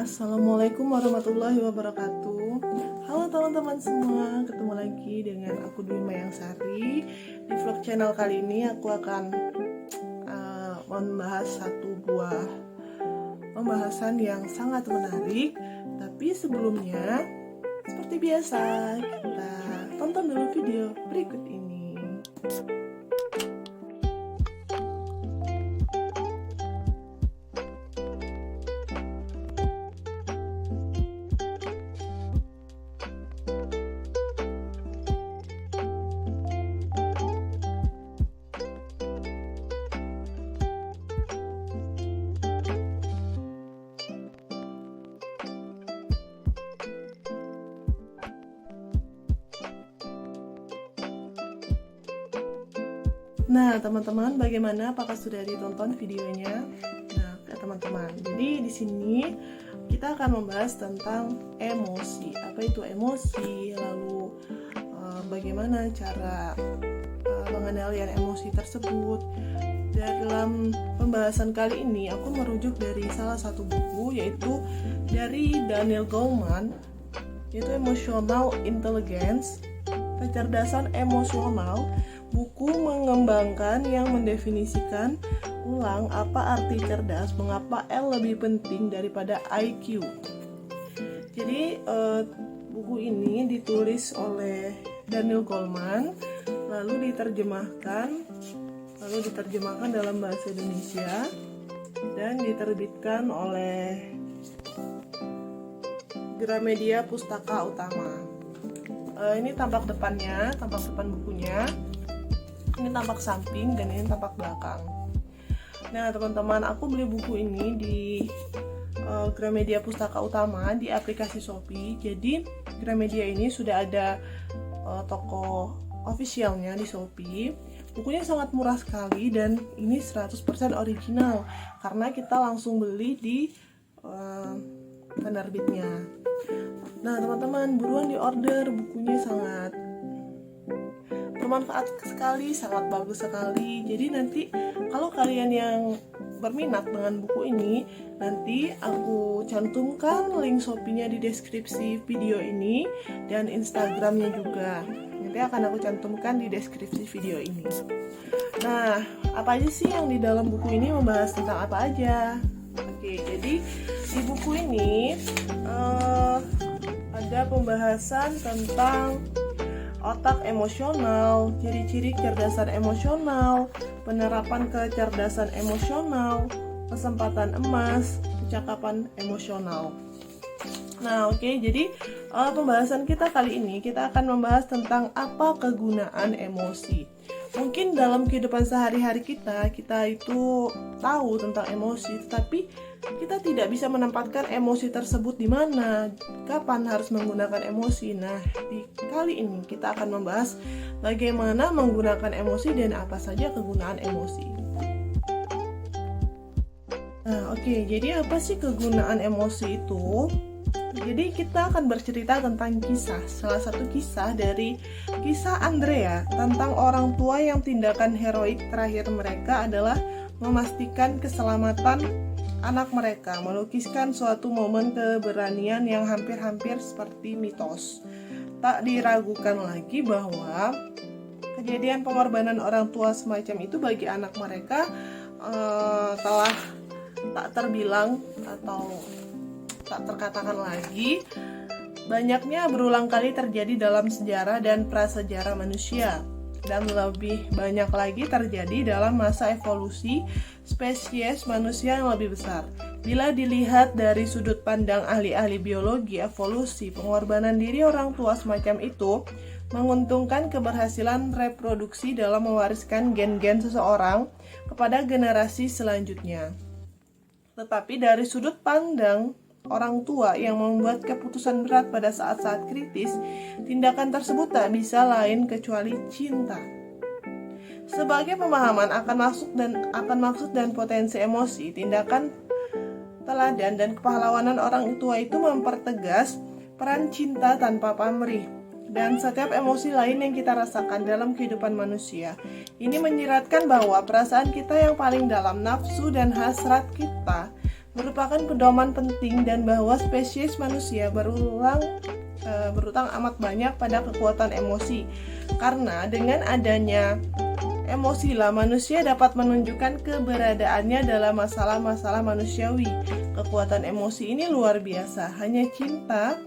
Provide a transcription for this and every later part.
Assalamualaikum warahmatullahi wabarakatuh. Halo teman-teman semua, ketemu lagi dengan aku Dwi Mayangsari. Di vlog channel kali ini aku akan membahas satu buah pembahasan yang sangat menarik. Tapi sebelumnya, seperti biasa, kita tonton dulu video berikut ini. Nah, teman-teman, bagaimana? Apakah sudah ditonton videonya? Nah, teman-teman. Jadi di sini kita akan membahas tentang emosi. Apa itu emosi? Lalu bagaimana cara pengendalian emosi tersebut? Dalam pembahasan kali ini aku merujuk dari salah satu buku, yaitu dari Daniel Goleman, yaitu Emotional Intelligence, kecerdasan emosional. Buku mengembangkan yang mendefinisikan ulang apa arti cerdas, mengapa L lebih penting daripada IQ. Jadi buku ini ditulis oleh Daniel Goleman, lalu diterjemahkan dalam bahasa Indonesia dan diterbitkan oleh Gramedia Pustaka Utama. Ini tampak depan bukunya. Ini tampak samping dan ini tampak belakang. Nah, teman-teman, aku beli buku ini di Gramedia Pustaka Utama di aplikasi Shopee. Jadi Gramedia ini sudah ada toko officialnya di Shopee. Bukunya sangat murah sekali dan ini 100% original karena kita langsung beli di penerbitnya. Nah, teman-teman, buruan di order, bukunya sangat bermanfaat sekali, sangat bagus sekali. Jadi nanti kalau kalian yang berminat dengan buku ini, nanti aku cantumkan link Shopee-nya di deskripsi video ini dan Instagramnya juga. Nanti akan aku cantumkan di deskripsi video ini. Nah, apa aja sih yang di dalam buku ini, membahas tentang apa aja? Oke, jadi di buku ini ada pembahasan tentang otak emosional, ciri-ciri kecerdasan emosional, penerapan kecerdasan emosional, kesempatan emas, kecakapan emosional. Nah, oke, jadi pembahasan kita kali ini kita akan membahas tentang apa kegunaan emosi. Mungkin dalam kehidupan sehari-hari kita itu tahu tentang emosi, tetapi kita tidak bisa menempatkan emosi tersebut di mana, kapan harus menggunakan emosi. Nah, di kali ini kita akan membahas bagaimana menggunakan emosi dan apa saja kegunaan emosi. Nah, oke, jadi apa sih kegunaan emosi itu? Jadi kita akan bercerita tentang salah satu kisah dari kisah Andrea tentang orang tua yang tindakan heroik terakhir mereka adalah memastikan keselamatan anak mereka, melukiskan suatu momen keberanian yang hampir-hampir seperti mitos. Tak diragukan lagi bahwa kejadian pengorbanan orang tua semacam itu bagi anak mereka telah tak terbilang atau tak terkatakan lagi. Banyaknya berulang kali terjadi dalam sejarah dan prasejarah manusia, dan lebih banyak lagi terjadi dalam masa evolusi spesies manusia yang lebih besar. Bila dilihat dari sudut pandang ahli-ahli biologi evolusi, pengorbanan diri orang tua semacam itu menguntungkan keberhasilan reproduksi dalam mewariskan gen-gen seseorang kepada generasi selanjutnya. Tetapi dari sudut pandang orang tua yang membuat keputusan berat pada saat-saat kritis, tindakan tersebut tak bisa lain kecuali cinta. Sebagai pemahaman akan maksud dan potensi emosi, tindakan teladan dan kepahlawanan orang tua itu mempertegas peran cinta tanpa pamrih dan setiap emosi lain yang kita rasakan dalam kehidupan manusia. Ini menyiratkan bahwa perasaan kita yang paling dalam, nafsu dan hasrat kita, merupakan pedoman penting dan bahwa spesies manusia berutang amat banyak pada kekuatan emosi. Karena dengan adanya emosilah manusia dapat menunjukkan keberadaannya dalam masalah-masalah manusiawi. Kekuatan emosi ini luar biasa. Hanya cinta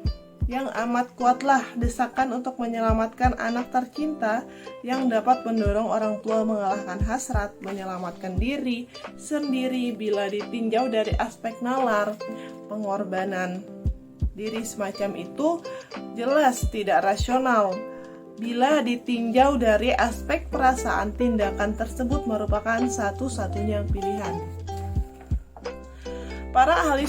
yang amat kuatlah desakan untuk menyelamatkan anak tercinta yang dapat mendorong orang tua mengalahkan hasrat, menyelamatkan diri sendiri bila ditinjau dari aspek nalar. Pengorbanan diri semacam itu jelas tidak rasional. Bila ditinjau dari aspek perasaan, tindakan tersebut merupakan satu-satunya pilihan. Para ahli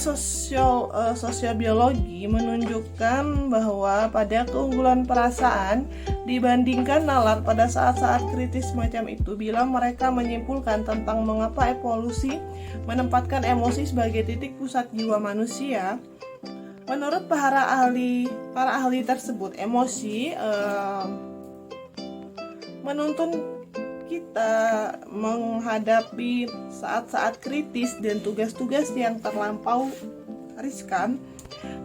sosiobiologi menunjukkan bahwa pada keunggulan perasaan dibandingkan nalar pada saat-saat kritis semacam itu, bila mereka menyimpulkan tentang mengapa evolusi menempatkan emosi sebagai titik pusat jiwa manusia. Menurut para ahli tersebut, emosi menuntun kita menghadapi saat-saat kritis dan tugas-tugas yang terlampau riskan.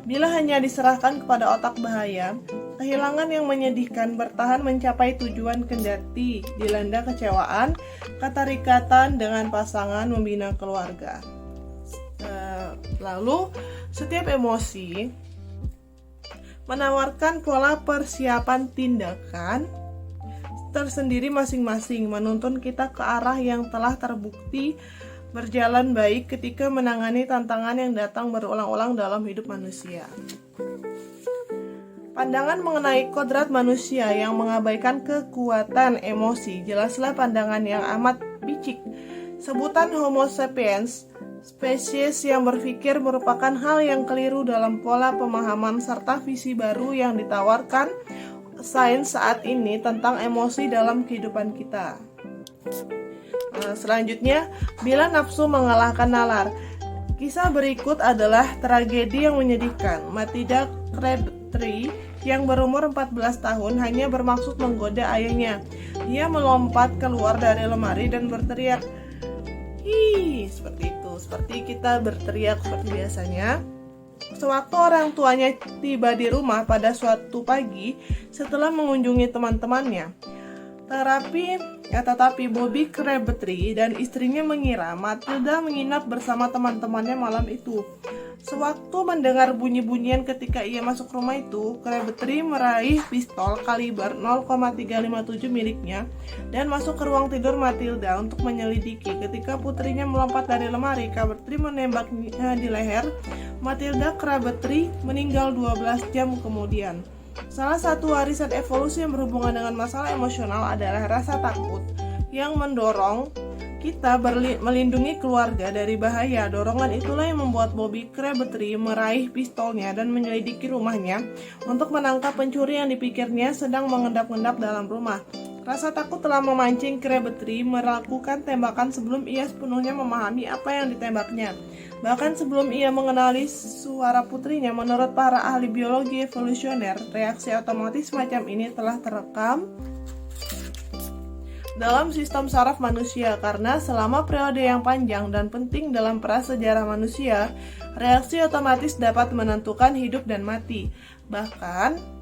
Bila hanya diserahkan kepada otak bahaya, kehilangan yang menyedihkan, bertahan mencapai tujuan kendati dilanda kecewaan, keterikatan dengan pasangan, membina keluarga. Lalu setiap emosi menawarkan pola persiapan tindakan tersendiri masing-masing, menuntun kita ke arah yang telah terbukti berjalan baik ketika menangani tantangan yang datang berulang-ulang dalam hidup manusia. Pandangan mengenai kodrat manusia yang mengabaikan kekuatan emosi jelaslah pandangan yang amat picik. Sebutan Homo sapiens, spesies yang berpikir, merupakan hal yang keliru dalam pola pemahaman serta visi baru yang ditawarkan sains saat ini tentang emosi dalam kehidupan kita. Selanjutnya, bila nafsu mengalahkan nalar. Kisah berikut adalah tragedi yang menyedihkan. Matilda Crabtree yang berumur 14 tahun hanya bermaksud menggoda ayahnya. Ia melompat keluar dari lemari dan berteriak, "Hi!" seperti itu. Seperti kita berteriak seperti biasanya. Sewaktu orang tuanya tiba di rumah pada suatu pagi setelah mengunjungi teman-temannya. Tetapi Bobby Crabtree dan istrinya mengira Matilda menginap bersama teman-temannya malam itu. Sewaktu mendengar bunyi-bunyian ketika ia masuk rumah itu, Crabtree meraih pistol kaliber 0,357 miliknya dan masuk ke ruang tidur Matilda untuk menyelidiki. Ketika putrinya melompat dari lemari, Crabtree menembaknya di leher. Matilda Crabtree meninggal 12 jam kemudian. Salah satu warisan evolusi yang berhubungan dengan masalah emosional adalah rasa takut yang mendorong kita melindungi keluarga dari bahaya. Dorongan itulah yang membuat Bobby Crabtree meraih pistolnya dan menyelidiki rumahnya untuk menangkap pencuri yang dipikirnya sedang mengendap-endap dalam rumah. Rasa takut telah memancing Crabtree melakukan tembakan sebelum ia sepenuhnya memahami apa yang ditembaknya. Bahkan sebelum ia mengenali suara putrinya, menurut para ahli biologi evolusioner, reaksi otomatis semacam ini telah terekam dalam sistem saraf manusia karena selama periode yang panjang dan penting dalam prasejarah manusia, reaksi otomatis dapat menentukan hidup dan mati. Bahkan,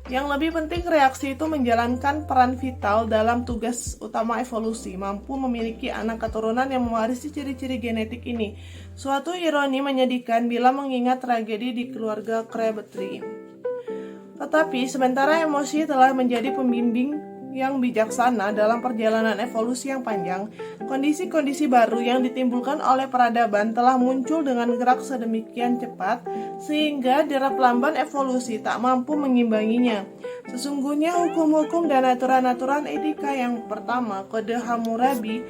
yang lebih penting, reaksi itu menjalankan peran vital dalam tugas utama evolusi, mampu memiliki anak keturunan yang mewarisi ciri-ciri genetik ini. Suatu ironi menyedihkan bila mengingat tragedi di keluarga Crabtree. Tetapi, sementara emosi telah menjadi pembimbing yang bijaksana dalam perjalanan evolusi yang panjang, kondisi-kondisi baru yang ditimbulkan oleh peradaban telah muncul dengan gerak sedemikian cepat sehingga derap lamban evolusi tak mampu mengimbanginya. Sesungguhnya hukum-hukum dan aturan-aturan etika yang pertama, Kode Hammurabi,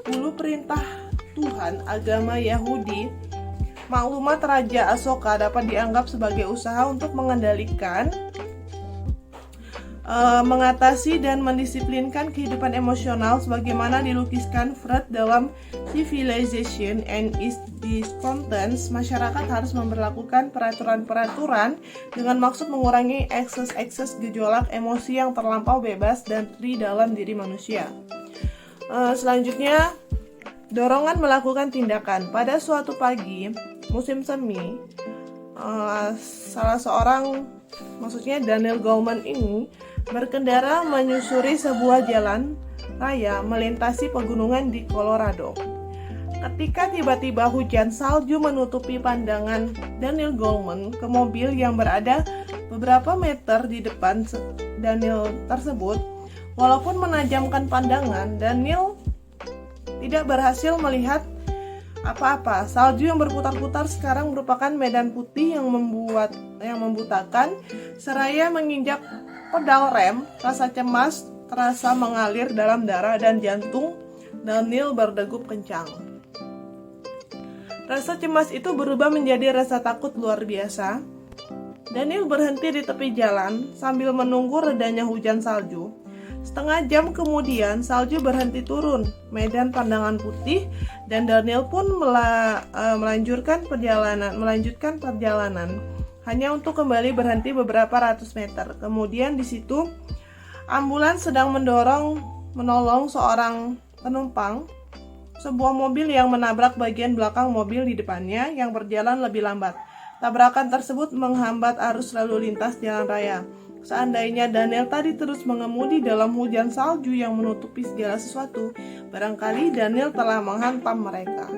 10 perintah Tuhan, agama Yahudi, maklumat Raja Asoka dapat dianggap sebagai usaha untuk mengendalikan, mengatasi dan mendisiplinkan kehidupan emosional sebagaimana dilukiskan Freud dalam Civilization and its Discontents. Masyarakat harus memberlakukan peraturan-peraturan dengan maksud mengurangi ekses-ekses gejolak emosi yang terlampau bebas dan di dalam diri manusia. Selanjutnya, dorongan melakukan tindakan. Pada suatu pagi musim semi, salah seorang, maksudnya Daniel Goleman ini, berkendara menyusuri sebuah jalan raya melintasi pegunungan di Colorado. Ketika tiba-tiba hujan salju menutupi pandangan Daniel Goleman ke mobil yang berada beberapa meter di depan Daniel tersebut, walaupun menajamkan pandangan, Daniel tidak berhasil melihat apa-apa. Salju yang berputar-putar sekarang merupakan medan putih yang membutakan. Seraya menginjak pedal rem, rasa cemas terasa mengalir dalam darah dan jantung Daniel berdegup kencang. Rasa cemas itu berubah menjadi rasa takut luar biasa. Daniel berhenti di tepi jalan sambil menunggu redanya hujan salju. Setengah jam kemudian salju berhenti turun, medan pandangan putih, dan Daniel pun melanjutkan perjalanan hanya untuk kembali berhenti beberapa ratus meter. Kemudian di situ ambulans sedang menolong seorang penumpang sebuah mobil yang menabrak bagian belakang mobil di depannya yang berjalan lebih lambat. Tabrakan tersebut menghambat arus lalu lintas jalan raya. Seandainya Daniel tadi terus mengemudi dalam hujan salju yang menutupi segala sesuatu, barangkali Daniel telah menghantam mereka.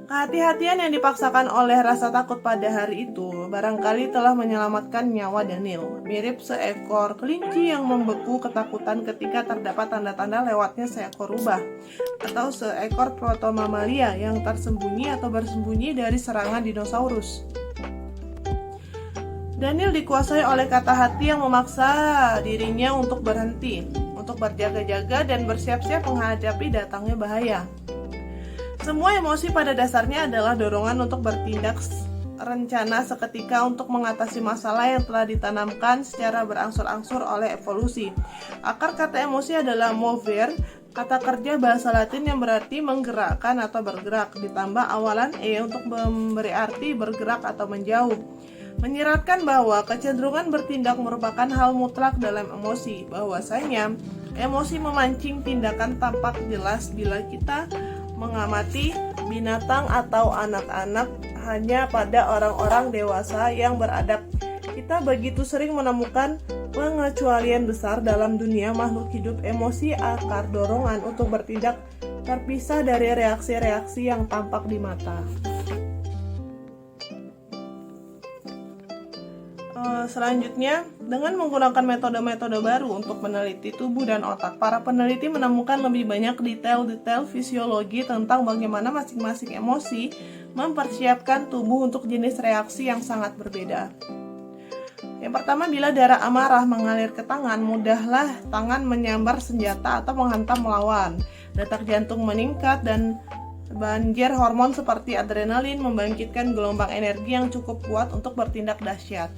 Kehati-hatian yang dipaksakan oleh rasa takut pada hari itu barangkali telah menyelamatkan nyawa Daniel. Mirip seekor kelinci yang membeku ketakutan ketika terdapat tanda-tanda lewatnya seekor rubah, atau seekor protomamalia yang tersembunyi atau bersembunyi dari serangan dinosaurus. Daniel dikuasai oleh kata hati yang memaksa dirinya untuk berhenti, untuk berjaga-jaga dan bersiap-siap menghadapi datangnya bahaya. Semua emosi pada dasarnya adalah dorongan untuk bertindak rencana seketika untuk mengatasi masalah yang telah ditanamkan secara berangsur-angsur oleh evolusi. Akar kata emosi adalah mover, kata kerja bahasa Latin yang berarti menggerakkan atau bergerak, ditambah awalan e untuk memberi arti bergerak atau menjauh. Menyiratkan bahwa kecenderungan bertindak merupakan hal mutlak dalam emosi, bahwasanya emosi memancing tindakan tampak jelas bila kita mengamati binatang atau anak-anak hanya pada orang-orang dewasa yang beradab. Kita begitu sering menemukan pengecualian besar dalam dunia makhluk hidup. Emosi, akar dorongan untuk bertindak, terpisah dari reaksi-reaksi yang tampak di mata. Selanjutnya, dengan menggunakan metode-metode baru untuk meneliti tubuh dan otak, para peneliti menemukan lebih banyak detail-detail fisiologi tentang bagaimana masing-masing emosi mempersiapkan tubuh untuk jenis reaksi yang sangat berbeda. Yang pertama, bila darah amarah mengalir ke tangan, mudahlah tangan menyambar senjata atau menghantam melawan. Detak jantung meningkat dan banjir hormon seperti adrenalin membangkitkan gelombang energi yang cukup kuat untuk bertindak dahsyat.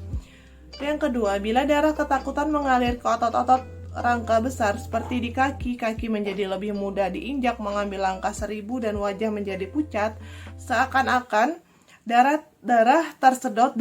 Yang kedua, bila darah ketakutan mengalir ke otot-otot rangka besar seperti di kaki, kaki menjadi lebih mudah diinjak, mengambil langkah 1000 dan wajah menjadi pucat, seakan-akan darah tersedot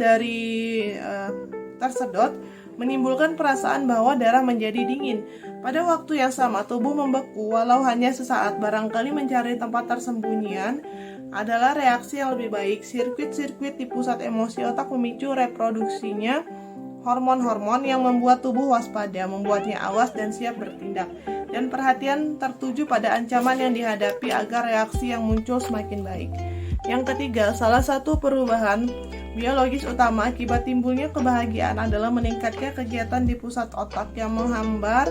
menimbulkan perasaan bahwa darah menjadi dingin. Pada waktu yang sama, tubuh membeku walau hanya sesaat. Barangkali mencari tempat tersembunyian adalah reaksi yang lebih baik. Sirkuit-sirkuit di pusat emosi otak memicu reproduksinya hormon-hormon yang membuat tubuh waspada, membuatnya awas dan siap bertindak, dan perhatian tertuju pada ancaman yang dihadapi agar reaksi yang muncul semakin baik. Yang ketiga, salah satu perubahan biologis utama akibat timbulnya kebahagiaan adalah meningkatnya kegiatan di pusat otak yang menghambat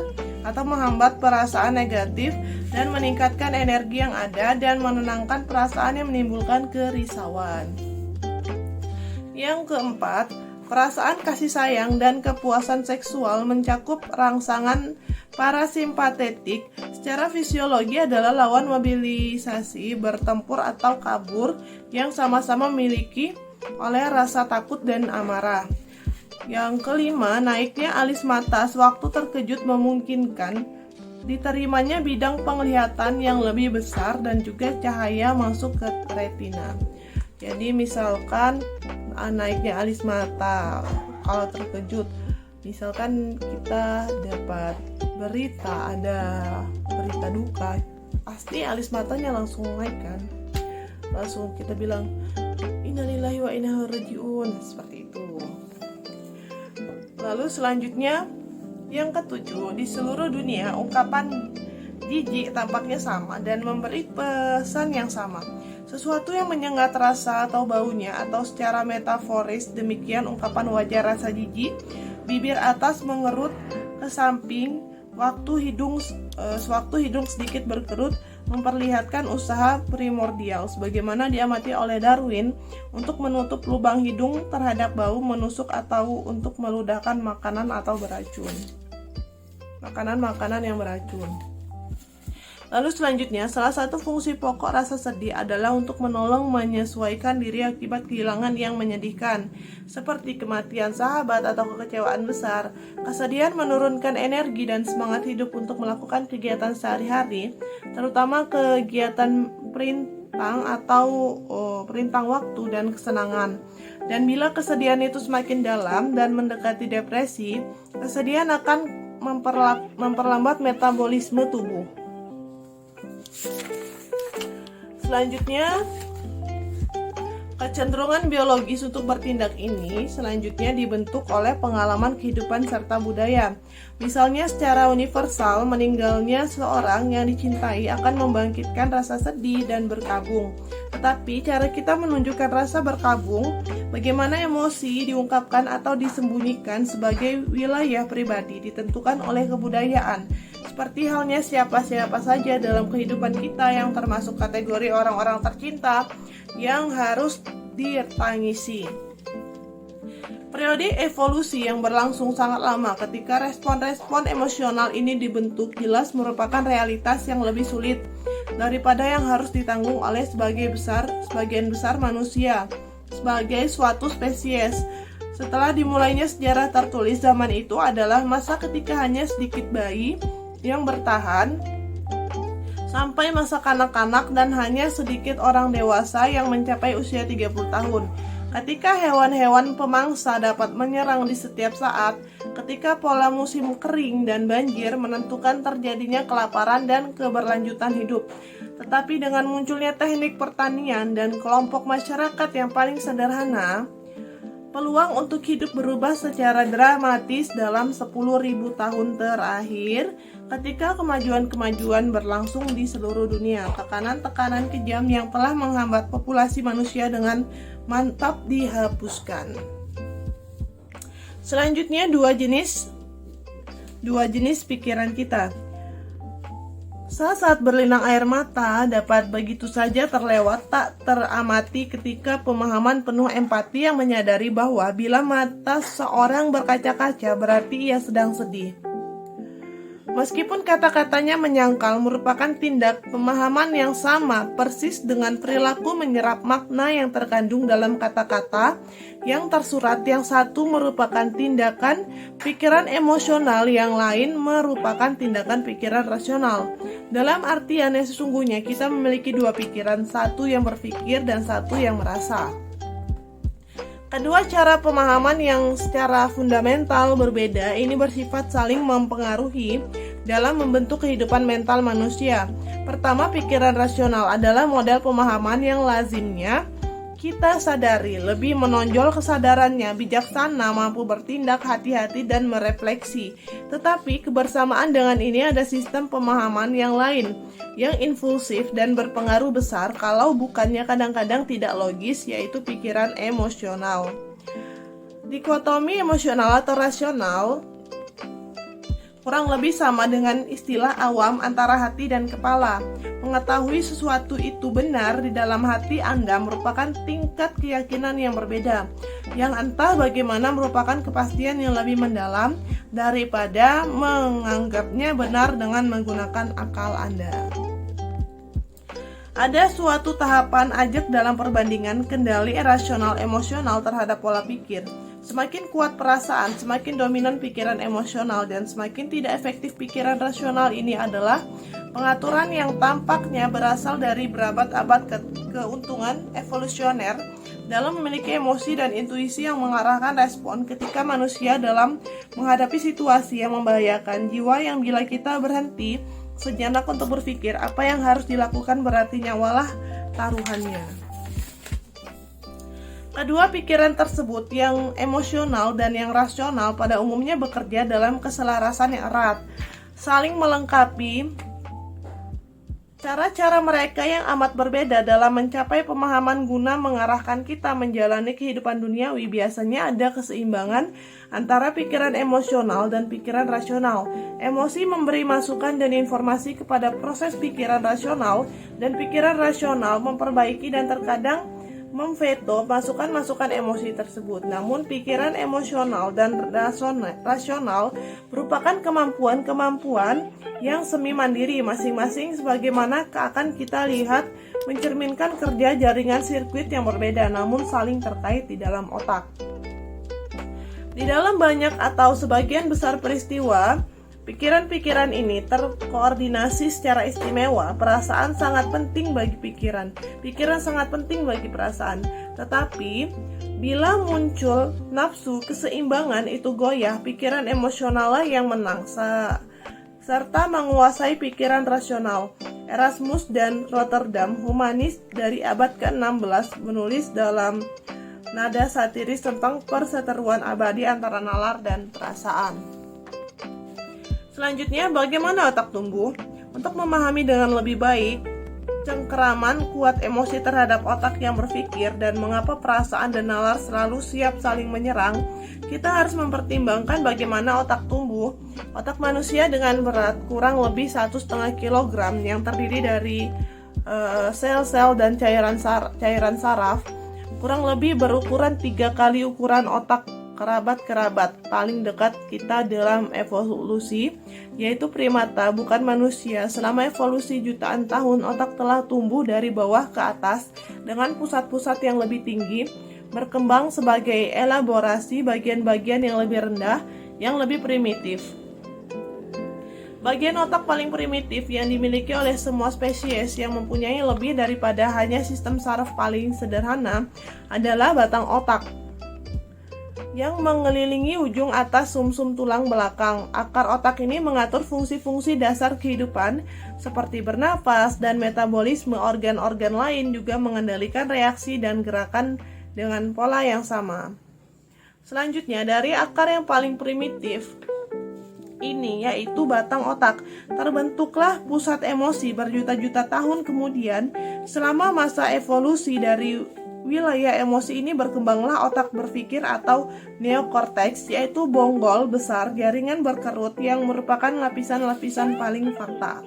perasaan negatif dan meningkatkan energi yang ada dan menenangkan perasaan yang menimbulkan kerisauan. Yang keempat, perasaan kasih sayang dan kepuasan seksual mencakup rangsangan parasimpatetik. Secara fisiologi adalah lawan mobilisasi, bertempur atau kabur yang sama-sama memiliki oleh rasa takut dan amarah. Yang kelima, naiknya alis mata sewaktu terkejut memungkinkan diterimanya bidang penglihatan yang lebih besar dan juga cahaya masuk ke retina. Jadi misalkan naiknya alis mata kalau terkejut, misalkan kita dapat berita, ada berita duka, pasti alis matanya langsung naik kan. Langsung kita bilang innalillahi wa inna ilaihi rajiun, seperti itu. Lalu selanjutnya yang ketujuh, di seluruh dunia ungkapan jijik tampaknya sama dan memberi pesan yang sama. Sesuatu yang menyengat rasa atau baunya, atau secara metaforis demikian ungkapan wajah rasa jijik, bibir atas mengerut ke samping, sewaktu hidung sedikit berkerut, memperlihatkan usaha primordial sebagaimana diamati oleh Darwin untuk menutup lubang hidung terhadap bau menusuk atau untuk meludahkan makanan yang beracun. Lalu selanjutnya, salah satu fungsi pokok rasa sedih adalah untuk menolong menyesuaikan diri akibat kehilangan yang menyedihkan, seperti kematian sahabat atau kekecewaan besar. Kesedihan menurunkan energi dan semangat hidup untuk melakukan kegiatan sehari-hari, terutama kegiatan perintang waktu dan kesenangan. Dan bila kesedihan itu semakin dalam dan mendekati depresi, kesedihan akan memperlambat metabolisme tubuh. Selanjutnya, kecenderungan biologis untuk bertindak ini selanjutnya dibentuk oleh pengalaman kehidupan serta budaya. Misalnya secara universal, meninggalnya seorang yang dicintai akan membangkitkan rasa sedih dan berkabung. Tetapi cara kita menunjukkan rasa berkabung, bagaimana emosi diungkapkan atau disembunyikan sebagai wilayah pribadi ditentukan oleh kebudayaan. Seperti halnya siapa-siapa saja dalam kehidupan kita yang termasuk kategori orang-orang tercinta yang harus ditangisi. Periode evolusi yang berlangsung sangat lama ketika respon-respon emosional ini dibentuk jelas merupakan realitas yang lebih sulit daripada yang harus ditanggung oleh sebagian besar manusia sebagai suatu spesies. Setelah dimulainya sejarah tertulis, zaman itu adalah masa ketika hanya sedikit bayi yang bertahan sampai masa kanak-kanak dan hanya sedikit orang dewasa yang mencapai usia 30 tahun. Ketika hewan-hewan pemangsa dapat menyerang di setiap saat, ketika pola musim kering dan banjir menentukan terjadinya kelaparan dan keberlanjutan hidup. Tetapi dengan munculnya teknik pertanian dan kelompok masyarakat yang paling sederhana, peluang untuk hidup berubah secara dramatis dalam 10.000 tahun terakhir ketika kemajuan-kemajuan berlangsung di seluruh dunia. Tekanan-tekanan kejam yang telah menghambat populasi manusia dengan mantap dihapuskan. Selanjutnya, dua jenis pikiran kita. Saat berlinang air mata dapat begitu saja terlewat tak teramati ketika pemahaman penuh empati yang menyadari bahwa bila mata seorang berkaca-kaca berarti ia sedang sedih. Meskipun kata-katanya menyangkal, merupakan tindak pemahaman yang sama persis dengan perilaku menyerap makna yang terkandung dalam kata-kata yang tersurat. Yang satu merupakan tindakan pikiran emosional, yang lain merupakan tindakan pikiran rasional. Dalam artian yang sesungguhnya kita memiliki dua pikiran, satu yang berpikir dan satu yang merasa. Kedua cara pemahaman yang secara fundamental berbeda ini bersifat saling mempengaruhi dalam membentuk kehidupan mental manusia. Pertama, pikiran rasional adalah model pemahaman yang lazimnya kita sadari, lebih menonjol kesadarannya, bijaksana, mampu bertindak hati-hati dan merefleksi. Tetapi kebersamaan dengan ini ada sistem pemahaman yang lain, yang impulsif dan berpengaruh besar, kalau bukannya kadang-kadang tidak logis, yaitu pikiran emosional. Dikotomi emosional atau rasional kurang lebih sama dengan istilah awam antara hati dan kepala. Mengetahui sesuatu itu benar di dalam hati Anda merupakan tingkat keyakinan yang berbeda, yang entah bagaimana merupakan kepastian yang lebih mendalam daripada menganggapnya benar dengan menggunakan akal Anda. Ada suatu tahapan ajak dalam perbandingan kendali rasional emosional terhadap pola pikir. Semakin kuat perasaan, semakin dominan pikiran emosional, dan semakin tidak efektif pikiran rasional. Ini adalah pengaturan yang tampaknya berasal dari berabad-abad keuntungan evolusioner dalam memiliki emosi dan intuisi yang mengarahkan respon ketika manusia dalam menghadapi situasi yang membahayakan jiwa, yang bila kita berhenti sejenak untuk berpikir apa yang harus dilakukan, berarti nyawalah taruhannya. Kedua pikiran tersebut, yang emosional dan yang rasional, pada umumnya bekerja dalam keselarasan yang erat, saling melengkapi. Cara-cara mereka yang amat berbeda dalam mencapai pemahaman guna mengarahkan kita menjalani kehidupan duniawi. Biasanya ada keseimbangan antara pikiran emosional dan pikiran rasional. Emosi memberi masukan dan informasi kepada proses pikiran rasional, dan pikiran rasional memperbaiki dan terkadang memveto masukan-masukan emosi tersebut. Namun pikiran emosional dan rasional merupakan kemampuan-kemampuan yang semi mandiri masing-masing, sebagaimana akan kita lihat mencerminkan kerja jaringan sirkuit yang berbeda namun saling terkait di dalam otak. Di dalam banyak atau sebagian besar peristiwa, pikiran-pikiran ini terkoordinasi secara istimewa. Perasaan sangat penting bagi pikiran sangat penting bagi perasaan. Tetapi bila muncul nafsu, keseimbangan itu goyah, pikiran emosional yang menang serta menguasai pikiran rasional. Erasmus dan Rotterdam, humanis dari abad ke-16, menulis dalam nada satiris tentang perseteruan abadi antara nalar dan perasaan. Selanjutnya, bagaimana otak tumbuh? Untuk memahami dengan lebih baik cengkeraman kuat emosi terhadap otak yang berpikir dan mengapa perasaan dan nalar selalu siap saling menyerang, kita harus mempertimbangkan bagaimana otak tumbuh. Otak manusia dengan berat kurang lebih 1,5 kg yang terdiri dari sel-sel dan cairan saraf kurang lebih berukuran 3 kali ukuran otak kerabat-kerabat paling dekat kita dalam evolusi, yaitu primata, bukan manusia. Selama evolusi jutaan tahun, otak telah tumbuh dari bawah ke atas dengan pusat-pusat yang lebih tinggi, berkembang sebagai elaborasi bagian-bagian yang lebih rendah, yang lebih primitif. Bagian otak paling primitif yang dimiliki oleh semua spesies yang mempunyai lebih daripada hanya sistem saraf paling sederhana adalah batang otak yang mengelilingi ujung atas sumsum tulang belakang. Akar otak ini mengatur fungsi-fungsi dasar kehidupan seperti bernafas dan metabolisme. Organ-organ lain juga mengendalikan reaksi dan gerakan dengan pola yang sama. Selanjutnya, dari akar yang paling primitif ini, yaitu batang otak, terbentuklah pusat emosi. Berjuta-juta tahun kemudian, selama masa evolusi dari wilayah emosi ini, berkembanglah otak berpikir atau neokorteks, yaitu bonggol besar jaringan berkerut yang merupakan lapisan-lapisan paling fakta.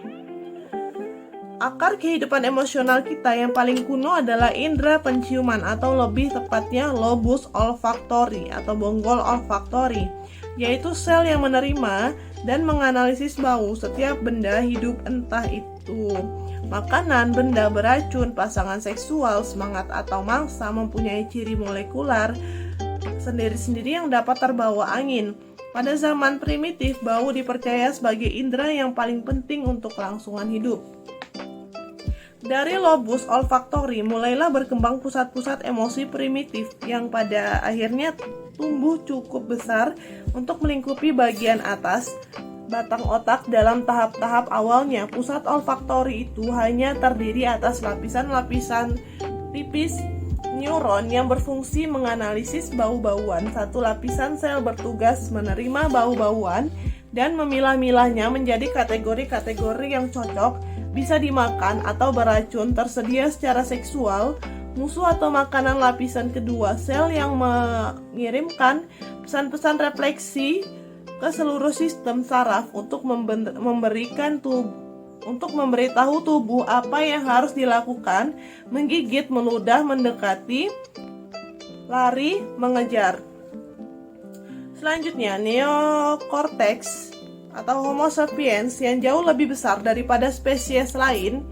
Akar kehidupan emosional kita yang paling kuno adalah indera penciuman, atau lebih tepatnya lobus olfaktori atau bonggol olfaktori, yaitu sel yang menerima dan menganalisis bau setiap benda hidup, entah itu makanan, benda beracun, pasangan seksual, semangat atau mangsa, mempunyai ciri molekular sendiri-sendiri yang dapat terbawa angin. Pada zaman primitif, bau dipercaya sebagai indera yang paling penting untuk kelangsungan hidup. Dari lobus olfaktori mulailah berkembang pusat-pusat emosi primitif yang pada akhirnya tumbuh cukup besar untuk melingkupi bagian atas batang otak. Dalam tahap-tahap awalnya, pusat olfaktori itu hanya terdiri atas lapisan-lapisan tipis neuron yang berfungsi menganalisis bau-bauan. Satu lapisan sel bertugas menerima bau-bauan dan memilah-milahnya menjadi kategori-kategori yang cocok, bisa dimakan atau beracun, tersedia secara seksual, musuh atau makanan. Lapisan kedua, sel yang mengirimkan pesan-pesan refleksi ke seluruh sistem saraf untuk memberitahu tubuh apa yang harus dilakukan: menggigit, meludah, mendekati, lari, mengejar. Selanjutnya, neokortex atau Homo sapiens yang jauh lebih besar daripada spesies lain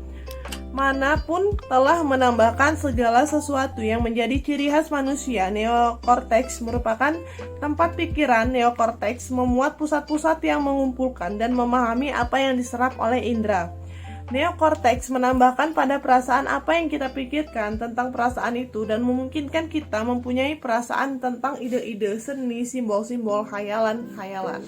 manapun telah menambahkan segala sesuatu yang menjadi ciri khas manusia. Neokortex merupakan tempat pikiran. Neokortex memuat pusat-pusat yang mengumpulkan dan memahami apa yang diserap oleh indera. Neokortex menambahkan pada perasaan apa yang kita pikirkan tentang perasaan itu dan memungkinkan kita mempunyai perasaan tentang ide-ide, seni, simbol-simbol, khayalan-khayalan.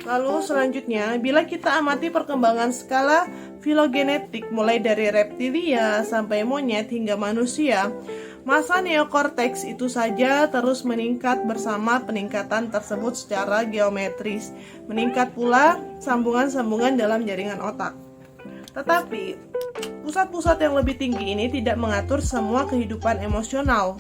Lalu selanjutnya, bila kita amati perkembangan skala filogenetik mulai dari reptilia sampai monyet hingga manusia, masa neokorteks itu saja terus meningkat bersama peningkatan tersebut secara geometris. Meningkat pula sambungan-sambungan dalam jaringan otak. Tetapi, pusat-pusat yang lebih tinggi ini tidak mengatur semua kehidupan emosional.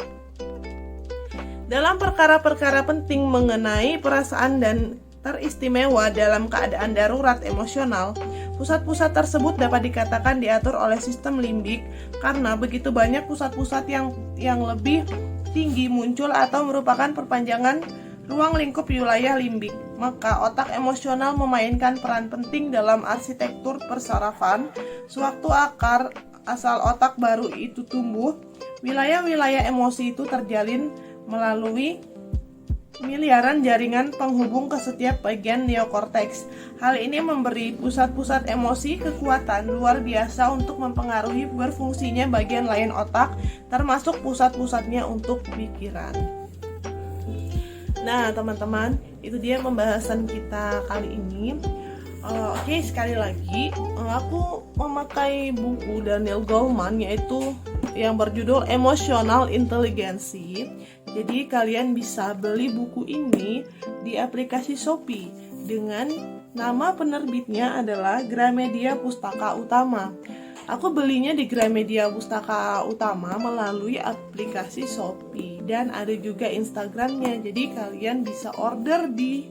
Dalam perkara-perkara penting mengenai perasaan dan teristimewa dalam keadaan darurat emosional, pusat-pusat tersebut dapat dikatakan diatur oleh sistem limbik karena begitu banyak pusat-pusat yang lebih tinggi muncul atau merupakan perpanjangan ruang lingkup wilayah limbik. Maka otak emosional memainkan peran penting dalam arsitektur persarafan. Sewaktu akar asal otak baru itu tumbuh, wilayah-wilayah emosi itu terjalin melalui miliaran jaringan penghubung ke setiap bagian neokorteks. Hal ini memberi pusat-pusat emosi kekuatan luar biasa untuk mempengaruhi berfungsinya bagian lain otak, termasuk pusat-pusatnya untuk pikiran. Nah, teman-teman, itu dia pembahasan kita kali ini. Oke, sekali lagi, aku memakai buku Daniel Goleman, yaitu yang berjudul Emotional Intelligence. Jadi kalian bisa beli buku ini di aplikasi Shopee dengan nama penerbitnya adalah Gramedia Pustaka Utama. Aku belinya di Gramedia Pustaka Utama melalui aplikasi Shopee dan ada juga Instagramnya. Jadi kalian bisa order di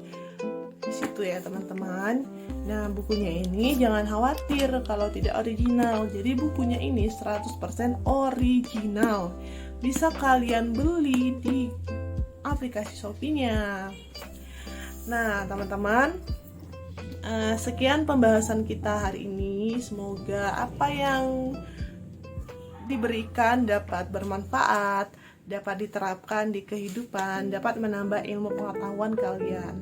situ ya teman-teman. Nah, bukunya ini jangan khawatir kalau tidak original. Jadi bukunya ini 100% original. Bisa kalian beli di aplikasi Shopee-nya. Nah, teman-teman, sekian pembahasan kita hari ini. Semoga apa yang diberikan dapat bermanfaat, dapat diterapkan di kehidupan, dapat menambah ilmu pengetahuan kalian.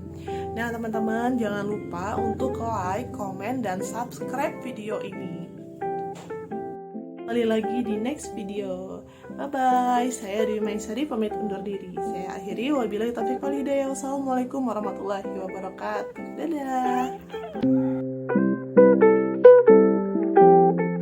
Nah, teman-teman, jangan lupa untuk like, komen, dan subscribe video ini. Kembali lagi di next video. Bye-bye. Saya Dwi Maisari pamit undur diri. Saya akhiri. Wabillahi taufiq wal hidayah. Wassalamualaikum warahmatullahi wabarakatuh. Dadah.